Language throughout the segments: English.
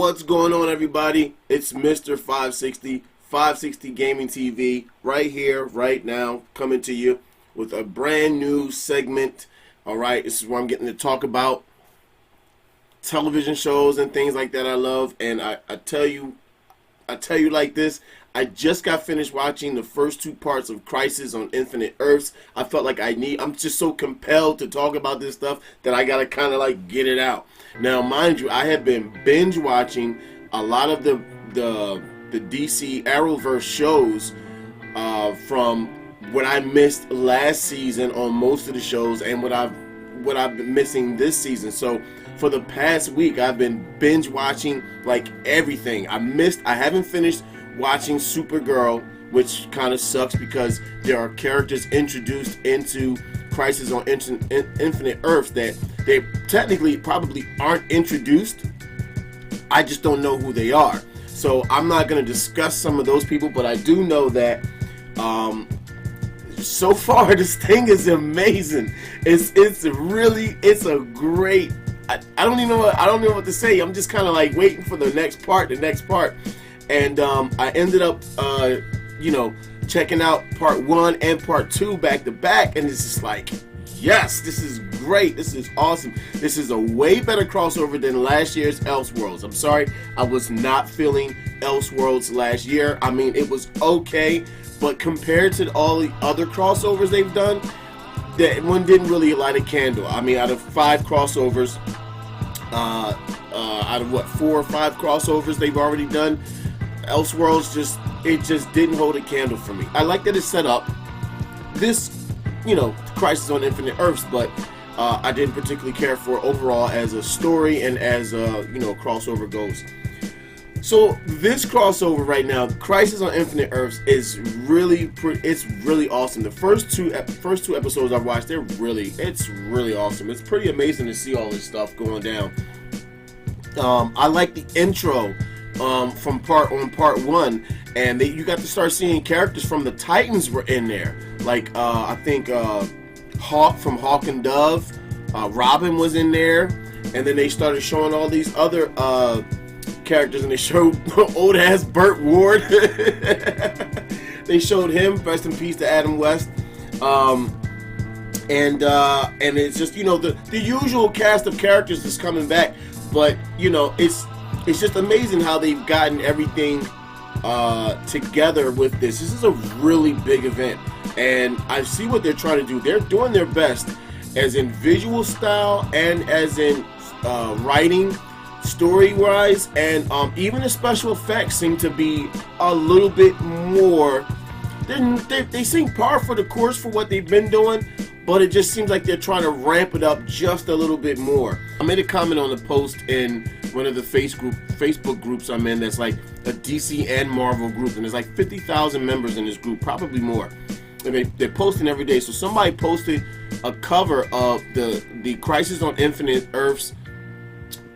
What's going on, everybody? It's Mr. 560 Gaming TV, right here, right now, coming to you with a brand new segment. All right, this is where I'm getting to talk about television shows and things like that I love. And I tell you like this. I just got finished watching the first two parts of Crisis on Infinite Earths. I felt like I'm just so compelled to talk about this stuff that I gotta kind of like get it out. Now, mind you, I have been binge watching a lot of the DC Arrowverse shows from what I missed last season on most of the shows and what I've been missing this season. So for the past week, I've been binge watching like everything. I haven't finished watching Supergirl, which kind of sucks because there are characters introduced into Crisis on Infinite Earths that they technically probably aren't introduced. I just don't know who they are. So I'm not going to discuss some of those people, but I do know that so far this thing is amazing. It's a great. I don't know what to say. I'm just kind of like waiting for the next part. And I ended up, checking out part 1 and part 2 back to back, and it's just like, yes, this is great. This is awesome. This is a way better crossover than last year's ELSEWORLDS. I'm sorry, I was not feeling ELSEWORLDS last year. I mean, it was okay, but compared to all the other crossovers they've done, that one didn't really light a candle. I mean, out of 5 crossovers, out of 4 or 5 crossovers they've already done, ELSEWORLDS just didn't hold a candle for me. I like that it's set up this, Crisis on Infinite Earths, but I didn't particularly care for it overall as a story and as crossover goes. So this crossover right now, Crisis on Infinite Earths, is really awesome. The first two episodes I've watched, it's really awesome. It's pretty amazing to see all this stuff going down. I like the intro from part 1, and you got to start seeing characters from the Titans were in there. Like I think Hawk from Hawk and Dove, Robin was in there, and then they started showing all these other characters, and they showed old ass Burt Ward. They showed him. Rest in peace to Adam West. And it's just the usual cast of characters is coming back, but it's just amazing how they've gotten everything together with this. This is a really big event, and I see what they're trying to do. They're doing their best, as in visual style and as in writing, story-wise, and even the special effects seem to be a little bit more. They seem par for the course for what they've been doing, but it just seems like they're trying to ramp it up just a little bit more. I made a comment on the post in one of the Facebook groups I'm in that's like a DC and Marvel group, and there's like 50,000 members in this group, probably more. And they're posting every day. So somebody posted a cover of the Crisis on Infinite Earths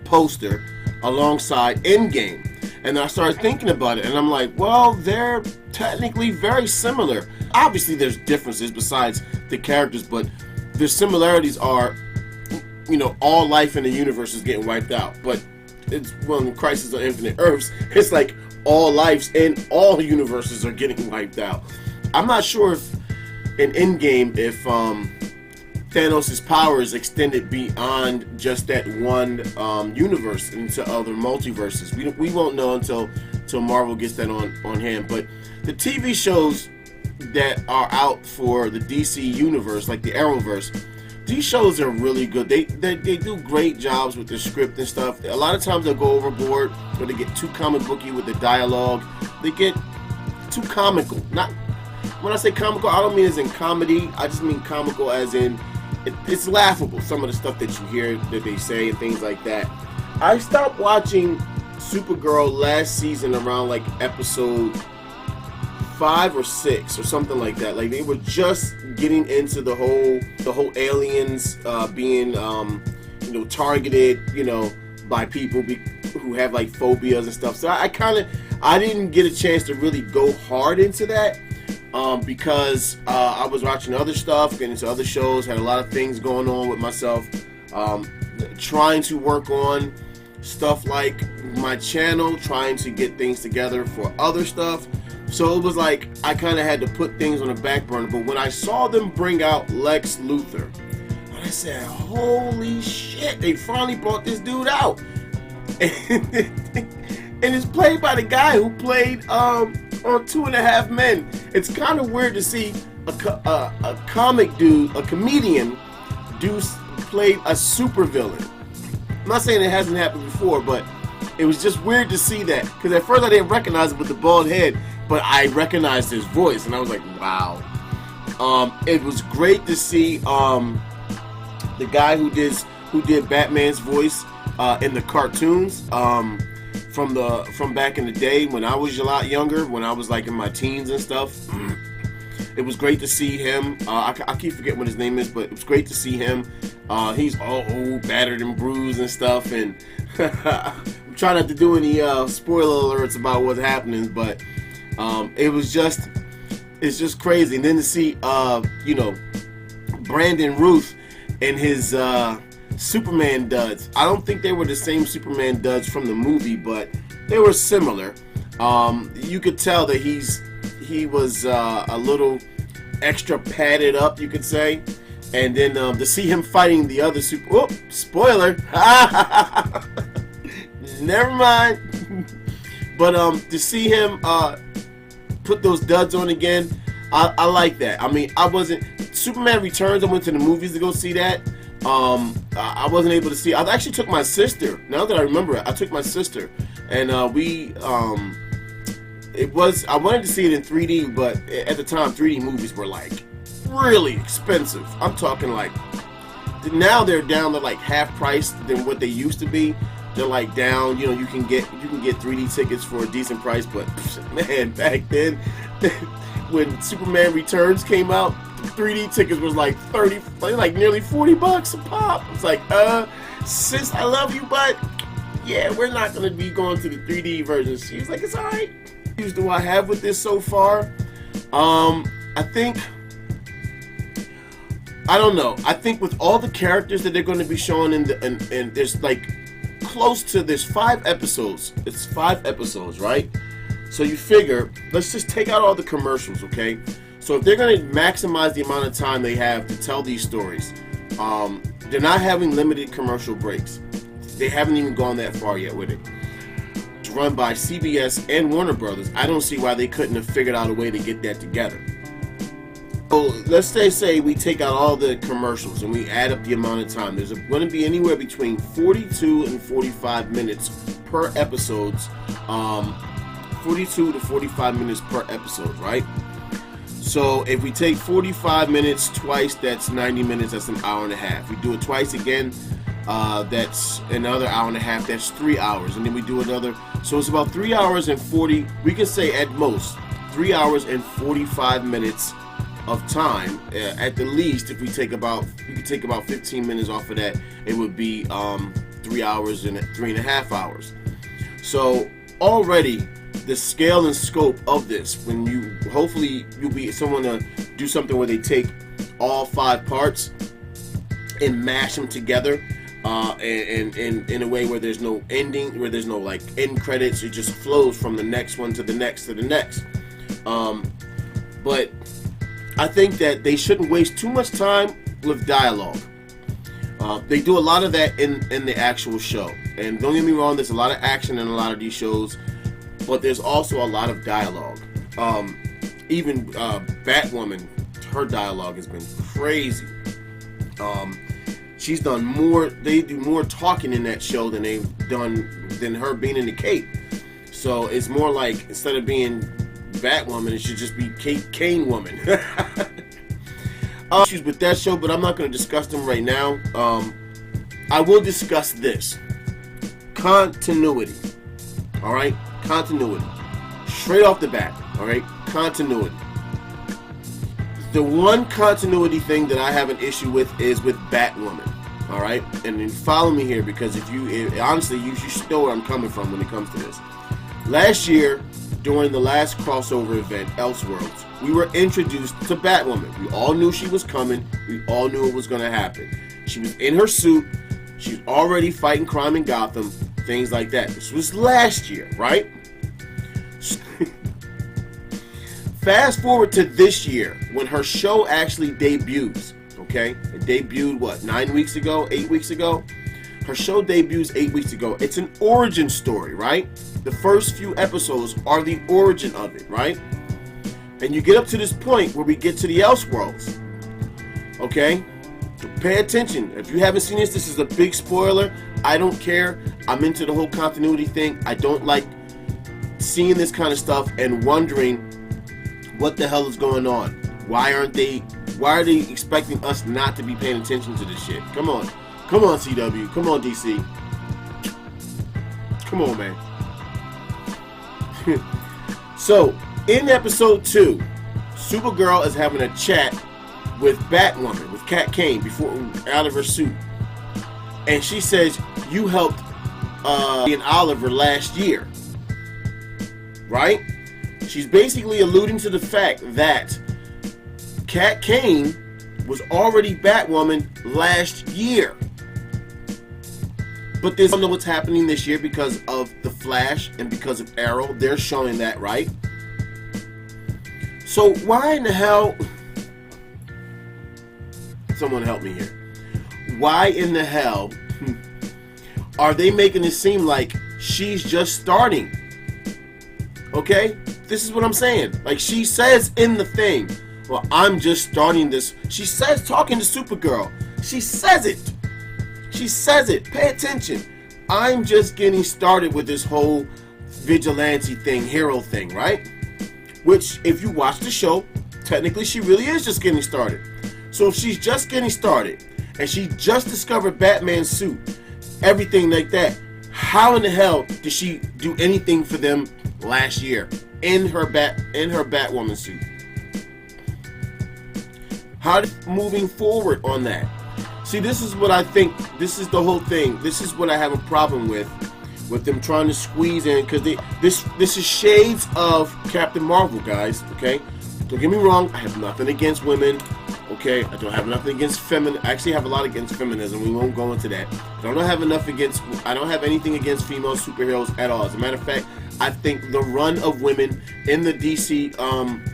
poster alongside Endgame, and I started thinking about it, and I'm like, well, they're technically very similar. Obviously there's differences besides the characters, but the similarities are all life in the universe is getting wiped out. But it's when Crisis on Infinite Earths, it's like all lives in all universes are getting wiped out. I'm not sure if in Endgame if Thanos' powers extended beyond just that one universe into other multiverses. We won't know until Marvel gets that on hand. But the TV shows that are out for the DC universe, like the Arrowverse, these shows are really good. They do great jobs with the script and stuff. A lot of times they'll go overboard, or they get too comic booky with the dialogue. They get too comical. Not when I say comical, I don't mean as in comedy. I just mean comical as in it's laughable, some of the stuff that you hear that they say and things like that. I stopped watching Supergirl last season around like episode 5 or 6 or something like that. Like they were just getting into the whole aliens being targeted by people who have like phobias and stuff. So I didn't get a chance to really go hard into that. Because I was watching other stuff, getting into other shows, had a lot of things going on with myself, trying to work on stuff like my channel, trying to get things together for other stuff. So it was like I kind of had to put things on the back burner. But when I saw them bring out Lex Luthor, I said, holy shit, they finally brought this dude out. And it's played by the guy who played on 2.5 Men. It's kind of weird to see a comic dude, a comedian, played a supervillain. I'm not saying it hasn't happened before, but it was just weird to see that. Because at first I didn't recognize him with the bald head, but I recognized his voice, and I was like, wow. It was great to see the guy who did Batman's voice in the cartoons from back in the day when I was a lot younger, when I was like in my teens and stuff. It was great to see him. I keep forgetting what his name is, but it was great to see him. He's all old, battered and bruised and stuff, and I'm trying not to do any spoiler alerts about what's happening, but it's just crazy. And then to see Brandon Routh and his Superman duds. I don't think they were the same Superman duds from the movie, but they were similar. You could tell that he was a little extra padded up, you could say. And then to see him fighting the other spoiler. Never mind. But to see him put those duds on again, I like that. I mean, Superman Returns, I went to the movies to go see that. I wasn't able to see. I actually took my sister. Now that I remember it, I took my sister, and I wanted to see it in 3D, but at the time 3D movies were like really expensive. I'm talking like, now they're down to like half price than what they used to be. They're like down, you can get 3D tickets for a decent price, but man, back then when Superman Returns came out, 3D tickets was like nearly $40 a pop. It's like, sis, I love you, but yeah, we're not gonna be going to the 3D version. She was like, it's alright. Do I have with this so far? I don't know. I think with all the characters that they're going to be showing and there's like there's 5 episodes. It's 5 episodes, right? So you figure, let's just take out all the commercials, okay? So if they're going to maximize the amount of time they have to tell these stories, they're not having limited commercial breaks. They haven't even gone that far yet with it. It's run by CBS and Warner Brothers. I don't see why they couldn't have figured out a way to get that together. So let's say we take out all the commercials and we add up the amount of time. There's going to be anywhere between 42 and 45 minutes per episodes. 42 to 45 minutes per episode, right? So if we take 45 minutes twice, that's 90 minutes, that's an hour and a half. We do it twice again, that's another hour and a half, that's 3 hours. And then we do another, so it's about 3 hours and 40, we can say at most, 3 hours and 45 minutes of time. At the least, if we could take about 15 minutes off of that, it would be 3 hours and 3.5 hours. So already, the scale and scope of this, when hopefully you'll be someone to do something where they take all 5 parts and mash them together and in a way where there's no ending, where there's no like end credits. It just flows from the next one to the next to the next. But I think that they shouldn't waste too much time with dialogue. They do a lot of that in the actual show, and don't get me wrong, there's a lot of action in a lot of these shows, but there's also a lot of dialogue. Even Batwoman, her dialogue has been crazy. She's done more. They do more talking in that show than than her being in the cape. So it's more like, instead of being Batwoman, it should just be Kane Woman. Issues with that show, but I'm not going to discuss them right now. I will discuss this. Continuity. Alright? Continuity. Straight off the bat. Alright? Continuity. The one continuity thing that I have an issue with is with Batwoman. Alright? And then follow me here, because honestly, you should know where I'm coming from when it comes to this. Last year, during the last crossover event, ELSEWORLDS, we were introduced to Batwoman. We all knew she was coming. We all knew it was going to happen. She was in her suit. She was already fighting crime in Gotham. things like that. This was last year, right? Fast forward to this year when her show actually debuts. Okay, it debuted what, 9 weeks ago, 8 weeks ago? Her show debuts 8 weeks ago. It's an origin story, right? The first few episodes are the origin of it, right? And you get up to this point where we get to the Elseworlds. Okay? Pay attention. If you haven't seen this is a big spoiler. I don't care. I'm into the whole continuity thing. I don't like seeing this kind of stuff and wondering what the hell is going on. Why are they expecting us not to be paying attention to this shit? Come on. Come on, CW. Come on, DC. Come on, man. So, in episode 2, Supergirl is having a chat with Batwoman, with Kat Kane, out of her suit. And she says, you helped in Oliver last year. Right? She's basically alluding to the fact that Kat Kane was already Batwoman last year. But they don't know what's happening this year because of The Flash and because of Arrow. They're showing that, right? So why in the hell... Someone help me here. Why in the hell are they making it seem like she's just starting? Okay? This is what I'm saying. Like, she says in the thing, well, I'm just starting this. She says, talking to Supergirl. She says it. She says it. Pay attention. I'm just getting started with this whole vigilante thing, hero thing, right? Which, if you watch the show, technically she really is just getting started. So if she's just getting started, and she just discovered Batman's suit, everything like that, how in the hell did she do anything for them last year in her Batwoman suit? How moving forward on that? See, this is what I think. This is the whole thing. This is what I have a problem with them trying to squeeze in, because this is shades of Captain Marvel, guys. Okay, don't get me wrong. I have nothing against women. Okay, I don't have nothing against I actually have a lot against feminism. We won't go into that. But I don't have anything against female superheroes at all. As a matter of fact, I think the run of women in the DC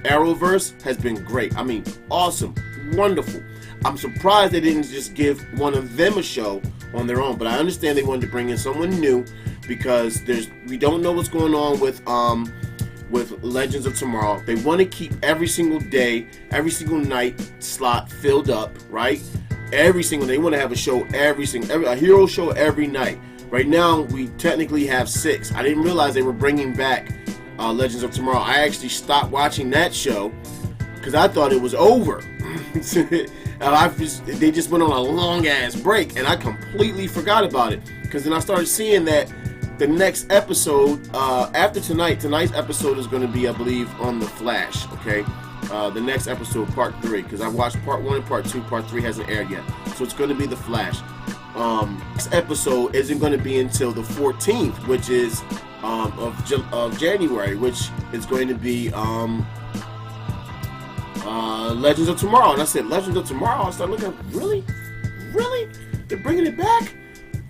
Arrowverse has been great. I mean, awesome, wonderful. I'm surprised they didn't just give one of them a show on their own. But I understand they wanted to bring in someone new because we don't know what's going on with Legends of Tomorrow. They want to keep every single day, every single night slot filled up, right? They want to have a show a hero show every night. Right now, we technically have 6. I didn't realize they were bringing back Legends of Tomorrow. I actually stopped watching that show because I thought it was over. They just went on a long ass break, and I completely forgot about it. Because then I started seeing that the next episode after tonight's episode is going to be, I believe, on The Flash. Okay, the next episode, part 3, because I watched part 1 and part 2. Part 3 hasn't aired yet, so it's going to be The Flash. Next episode isn't going to be until the 14th, which is of January, which is going to be Legends of Tomorrow. And I said, Legends of Tomorrow? I started looking, really? They're bringing it back?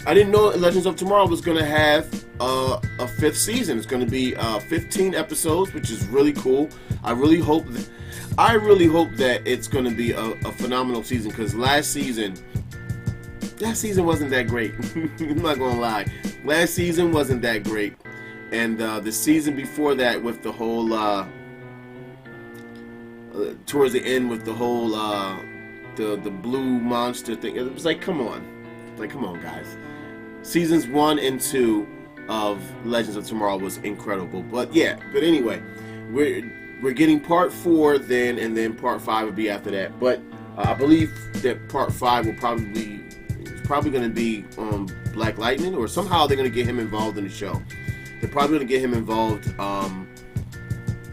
I didn't know Legends of Tomorrow was going to have a 5th season. It's going to be 15 episodes, which is really cool. I really hope that it's going to be a phenomenal season, because last season wasn't that great. I'm not going to lie. Last season wasn't that great. And the season before that, with the whole towards the end with the whole the blue monster thing, it was like, come on guys. Seasons 1 and 2 of Legends of Tomorrow was incredible. But anyway, we're getting part 4 then, and then part 5 will be after that. But I believe that part 5 will probably going to be Black Lightning, or somehow they're going to get him involved in the show. They're probably going to get him involved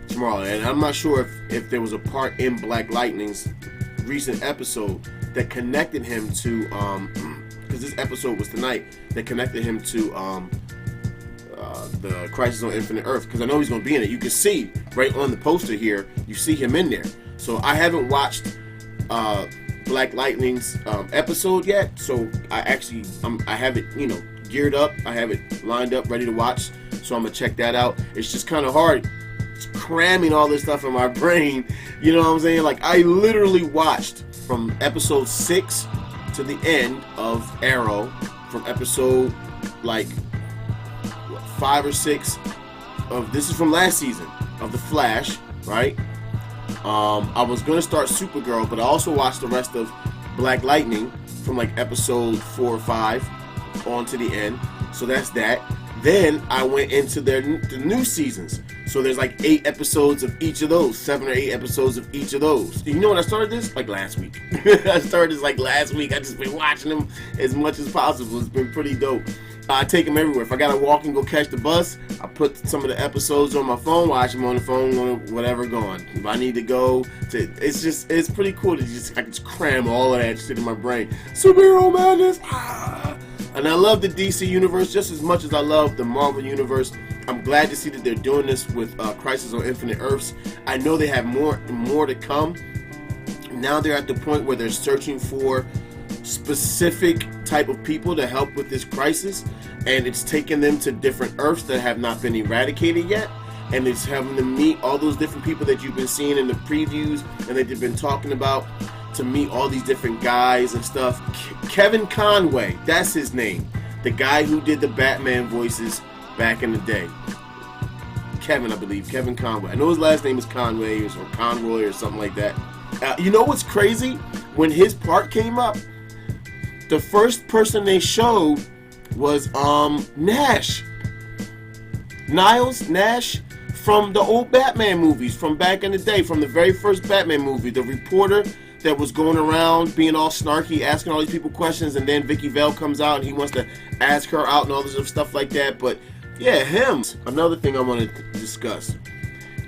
tomorrow. And I'm not sure if there was a part in Black Lightning's recent episode that connected him to, because this episode was tonight, that connected him to the Crisis on Infinite Earth, because I know he's going to be in it. You can see right on the poster here, you see him in there. So I haven't watched Black Lightning's episode yet, so I have it, geared up. I have it lined up, ready to watch. So I'm gonna check that out. It's just kind of hard. It's cramming all this stuff in my brain. You know what I'm saying? Like, I literally watched from episode 6 to the end of Arrow, from episode like 5 or 6 of, this is from last season of The Flash, right? I was gonna start Supergirl, but I also watched the rest of Black Lightning from like episode 4 or 5 on to the end. So that's that. Then I went into the new seasons. So there's like 8 episodes of each of those, 7 or 8 episodes of each of those. You know when I started this? Like last week. I started this like last week. I just been watching them as much as possible. It's been pretty dope. I take them everywhere. If I gotta walk and go catch the bus, I put some of the episodes on my phone, watch them on the phone, whatever going. If I need to go to, it's pretty cool to I can just cram all of that shit in my brain. Superhero madness. And I love the DC universe just as much as I love the Marvel universe. I'm glad to see that they're doing this with Crisis on Infinite Earths. I know they have more to come. Now they're at the point where they're searching for specific type of people to help with this crisis, and it's taking them to different Earths that have not been eradicated yet, and it's having them meet all those different people that you've been seeing in the previews and that they've been talking about, to meet all these different guys and stuff. Kevin Conway, that's his name, the guy who did the Batman voices back in the day. Kevin, I believe, Kevin Conway. I know his last name is Conway or Conroy or something like that. You know what's crazy? When his part came up, the first person they showed was Nash. Niles Nash from the old Batman movies from back in the day, from the very first Batman movie. The reporter that was going around being all snarky, asking all these people questions, and then Vicky Vale comes out and he wants to ask her out and all this other stuff like that. But yeah, him. Another thing I want to discuss.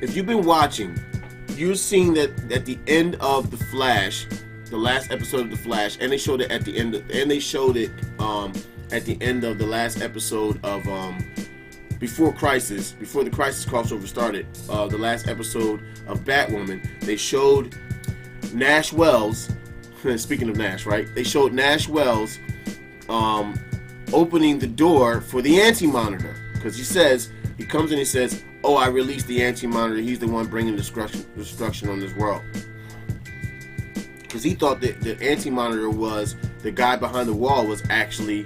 If you've been watching, you've seen that at the end of The Flash, the last episode of The Flash, and they showed it at the end of, and they showed it at the end of the last episode of before the Crisis crossover started, the last episode of Batwoman. They showed Nash Wells, speaking of Nash, right? They showed Nash Wells opening the door for the Anti-Monitor, because he comes in and says, oh, I released the Anti-Monitor, he's the one bringing destruction on this world. Because he thought that the Anti-Monitor was, the guy behind the wall was actually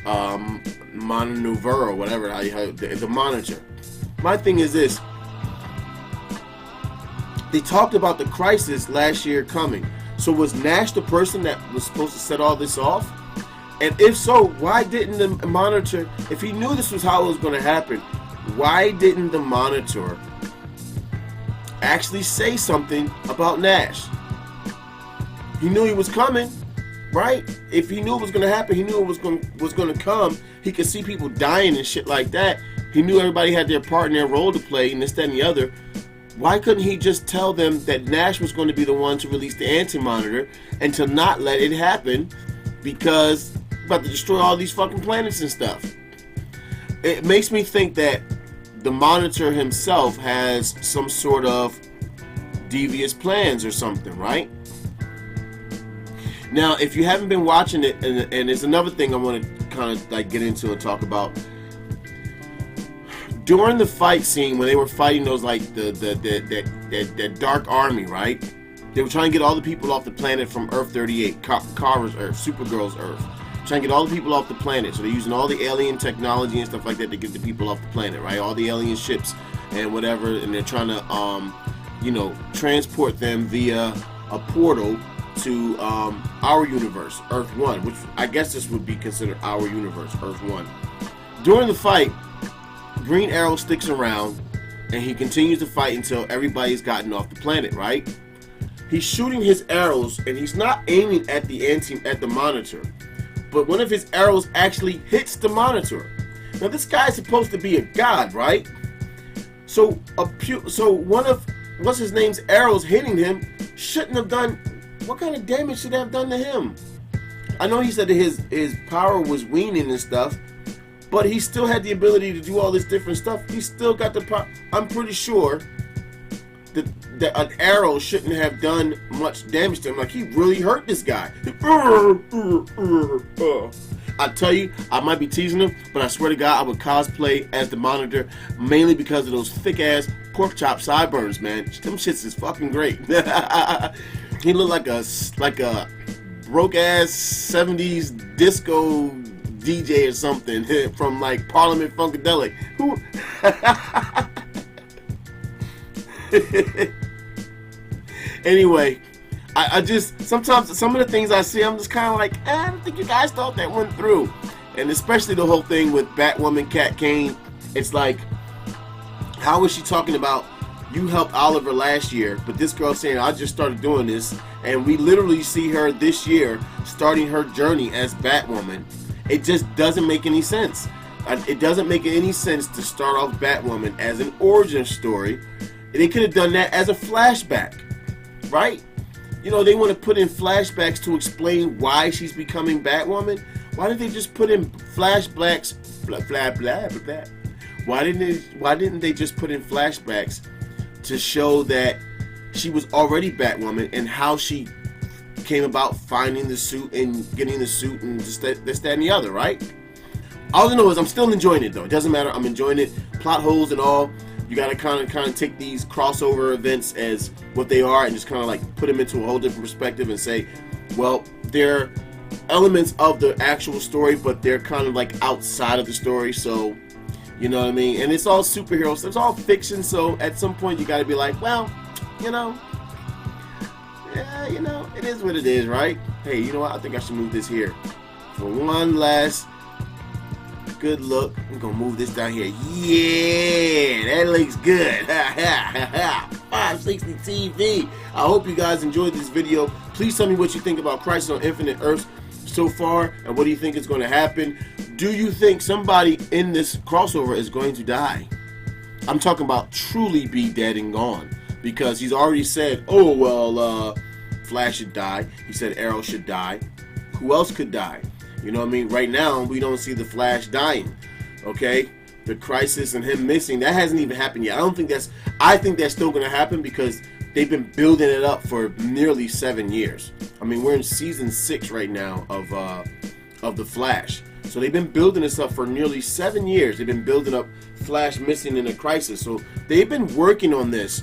Monitor or whatever, the Monitor. My thing is this. They talked about the crisis last year coming. So was Nash the person that was supposed to set all this off? And if so, why didn't the Monitor, if he knew this was how it was going to happen, why didn't the Monitor actually say something about Nash? He knew he was coming, right? If he knew it was going to happen, he knew it was going to come. He could see people dying and shit like that. He knew everybody had their part and their role to play and this, that, and the other. Why couldn't he just tell them that Nash was going to be the one to release the Anti-Monitor and to not let it happen, because about to destroy all these fucking planets and stuff? It makes me think that the Monitor himself has some sort of devious plans or something, right? Now, if you haven't been watching it, and there's another thing I want to kind of like get into and talk about. During the fight scene, when they were fighting those like that dark army, right? They were trying to get all the people off the planet from Earth 38, Kara's Earth, Supergirl's Earth. Trying to get all the people off the planet. So they're using all the alien technology and stuff like that to get the people off the planet, right? All the alien ships and whatever, and they're trying to, transport them via a portal to our universe, Earth 1, which I guess this would be considered our universe, Earth 1. During the fight, Green Arrow sticks around and he continues to fight until everybody's gotten off the planet, right? He's shooting his arrows and he's not aiming at the Monitor, but one of his arrows actually hits the Monitor. Now this guy's supposed to be a god, right? So one of what's his name's arrows hitting him shouldn't have done. What kind of damage should it have done to him? I know he said that his power was waning and stuff, but he still had the ability to do all this different stuff. He still got the power. I'm pretty sure that an arrow shouldn't have done much damage to him. Like, he really hurt this guy. I tell you, I might be teasing him, but I swear to God, I would cosplay as the Monitor, mainly because of those thick-ass pork chop sideburns, man. Them shits is fucking great. He looked like a broke-ass 70s disco DJ or something from like Parliament Funkadelic. Who? Anyway, I just, sometimes some of the things I see, I'm just kind of like, I don't think you guys thought that went through. And especially the whole thing with Batwoman, Cat Kane. It's like, how is she talking about, you helped Oliver last year, but this girl saying, I just started doing this. And we literally see her this year starting her journey as Batwoman. It just doesn't make any sense. It doesn't make any sense to start off Batwoman as an origin story. They could have done that as a flashback, right? You know, they want to put in flashbacks to explain why she's becoming Batwoman. Why didn't they just put in flashbacks? Blah blah blah blah blah. Why didn't they just put in flashbacks to show that she was already Batwoman and how she came about finding the suit and getting the suit and this, that, and the other, right? All I know is I'm still enjoying it though. It doesn't matter. I'm enjoying it. Plot holes and all. You gotta kind of take these crossover events as what they are and just kind of like put them into a whole different perspective and say, well, they're elements of the actual story, but they're kind of like outside of the story. So, you know what I mean? And it's all superheroes. So it's all fiction. So at some point you gotta be like, well, you know, yeah, you know, it is what it is, right? Hey, you know what? I think I should move this here for one last good look. I'm gonna move this down here. Yeah, that looks good. 560 TV. I hope you guys enjoyed this video. Please tell me what you think about Crisis on Infinite Earths so far, and what do you think is going to happen? Do you think somebody in this crossover is going to die? I'm talking about truly be dead and gone, because he's already said, oh well, Flash should die. He said Arrow should die. Who else could die? You know what I mean? Right now, we don't see the Flash dying, okay? The Crisis and him missing, that hasn't even happened yet. I think that's still going to happen because they've been building it up for nearly 7 years. I mean, we're in season 6 right now of the Flash. So they've been building this up for nearly 7 years. They've been building up Flash missing in a Crisis. So they've been working on this.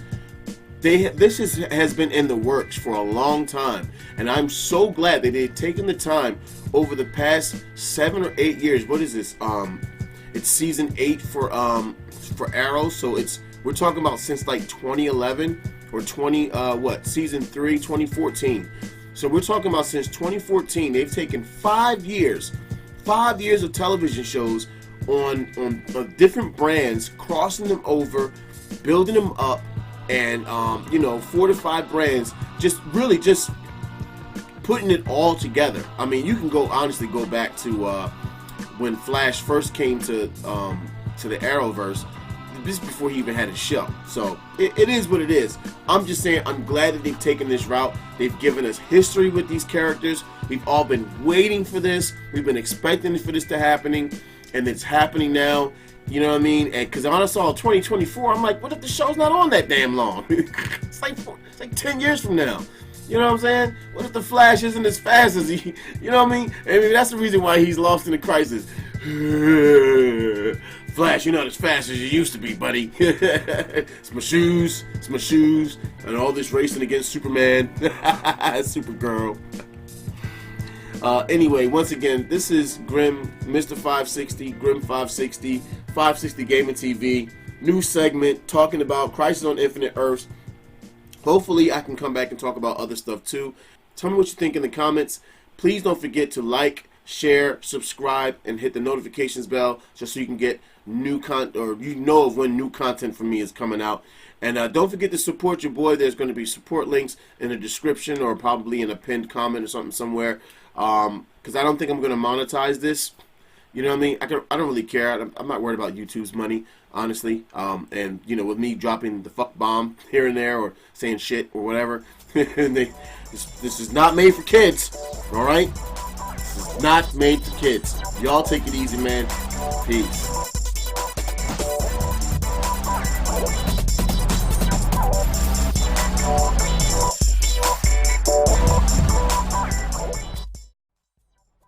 This has been in the works for a long time, and I'm so glad that they've taken the time over the past 7 or 8 years. What is this? It's season 8 for Arrow, so we're talking about since like 2011 or season 3, 2014. So we're talking about since 2014. They've taken 5 years of television shows on different brands, crossing them over, building them up. And 4 to 5 brands, just putting it all together. I mean, you can honestly go back to when Flash first came to the Arrowverse. This is before he even had a show. So it is what it is. I'm just saying, I'm glad that they've taken this route. They've given us history with these characters. We've all been waiting for this. We've been expecting for this to happening, and it's happening now. You know what I mean? And because I saw 2024, I'm like, what if the show's not on that damn long? It's like 10 years from now. You know what I'm saying? What if the Flash isn't as fast as he? You know what I mean? I mean, that's the reason why he's lost in the Crisis. Flash, you're not as fast as you used to be, buddy. It's my shoes, and all this racing against Superman, Supergirl. Anyway, once again, this is Grim, Mr. 560, Grim 560, 560 Gaming TV, new segment talking about Crisis on Infinite Earths. Hopefully, I can come back and talk about other stuff too. Tell me what you think in the comments. Please don't forget to like, share, subscribe, and hit the notifications bell just so you can get new content, or you know of when new content from me is coming out. And don't forget to support your boy. There's going to be support links in the description or probably in a pinned comment or something somewhere. Because I don't think I'm going to monetize this. You know what I mean? I don't really care. I'm not worried about YouTube's money, honestly. And, with me dropping the fuck bomb here and there or saying shit or whatever. This is not made for kids, all right? This is not made for kids. Y'all take it easy, man. Peace.